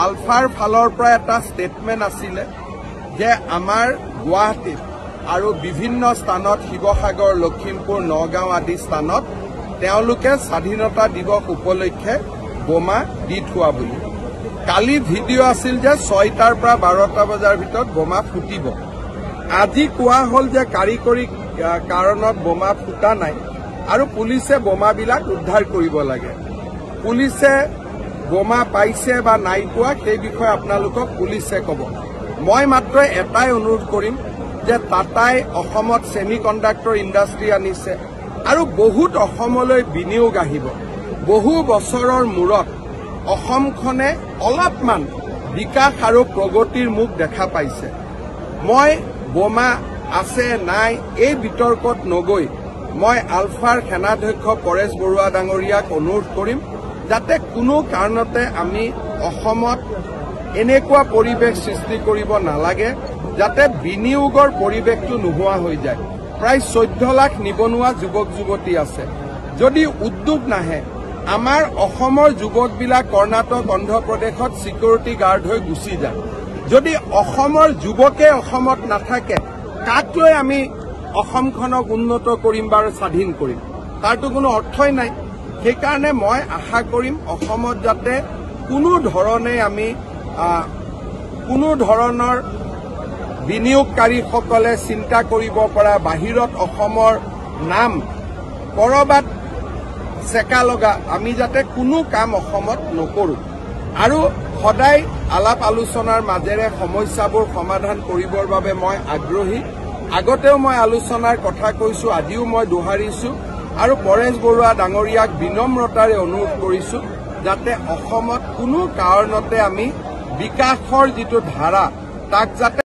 আলফাৰ ফালৰ পৰা এটা ষ্টেটমেণ্ট আছিলে যে আমাৰ গুৱাহাটীত আৰু বিভিন্ন স্থানত শিৱসাগৰ লখিমপুৰ নগাঁও আদি স্থানত তেওঁলোকে স্বাধীনতা দিৱস উপলক্ষে বোমা দি থোৱা বুলি কালি ভিডিঅ' আছিল যে 6টাৰ পৰা 12টা বজাৰ ভিতৰত বোমা ফুটিব আজি কোৱা হ'ল যে কাৰিকৰী কাৰণত বোমা ফুটা নাই আৰু পুলিচে বোমাবিলাক উদ্ধাৰ কৰিব লাগে পুলিচে বোমা পাইছে বা নাই পোৱা সেই বিষয়ে আপোনালোকক পুলিচে ক'ব মই মাত্ৰ এটাই অনুৰোধ কৰিম যে টাটাই অসমত সেমিকণ্ডাক্টৰ ইণ্ডাষ্ট্ৰী আনিছে আৰু বহুত অসমলৈ বিনিয়োগ আহিব বহু বছৰৰ মূৰত অসমখনে অলপমান বিকাশ আৰু প্ৰগতিৰ মুখ দেখা পাইছে মই বোমা আছে নাই এই বিতৰ্কত নগৈ মই আলফাৰ সেনাধ্যক্ষ পৰেশ বৰুৱা ডাঙৰীয়াক অনুৰোধ কৰিম যাতে কোনো কাৰণতে আমি অসমত এনেকুৱা পৰিৱেশ সৃষ্টি কৰিব নালাগে যাতে বিনিয়োগৰ পৰিৱেশটো নোহোৱা হৈ যায় প্ৰায় 14 লাখ নিবনুৱা যুৱক যুৱতী আছে যদি উদ্যোগ নাহে আমাৰ অসমৰ যুৱকবিলাক কৰ্ণাটক অন্ধ্ৰপ্ৰদেশত সিকিউৰিটি গাৰ্ড হৈ গুচি যায় যদি অসমৰ যুৱকে অসমত নাথাকে কাক লৈ আমি অসমখনক উন্নত কৰিম বা স্বাধীন কৰিম তাৰটো কোনো অৰ্থই নাই সেইকাৰণে মই আশা কৰিম অসমত যাতে কোনো ধৰণে আমি কোনো ধৰণৰ বিনিয়োগকাৰীসকলে চিন্তা কৰিব পৰা বাহিৰত অসমৰ নাম কৰবাত চেকা লগা আমি যাতে কোনো কাম অসমত নকৰো আৰু সদায় আলাপ আলোচনাৰ মাজেৰে সমস্যাবোৰ সমাধান কৰিবৰ বাবে মই আগ্ৰহী আগতেও মই আলোচনাৰ কথা কৈছো আজিও মই দোহাৰিছো আৰু পৰেশ বৰুৱা ডাঙৰীয়াক বিনম্ৰতাৰে অনুৰোধ কৰিছো যাতে অসমত কোনো কাৰণতে আমি বিকাশৰ যিটো ধাৰা তাক যাতে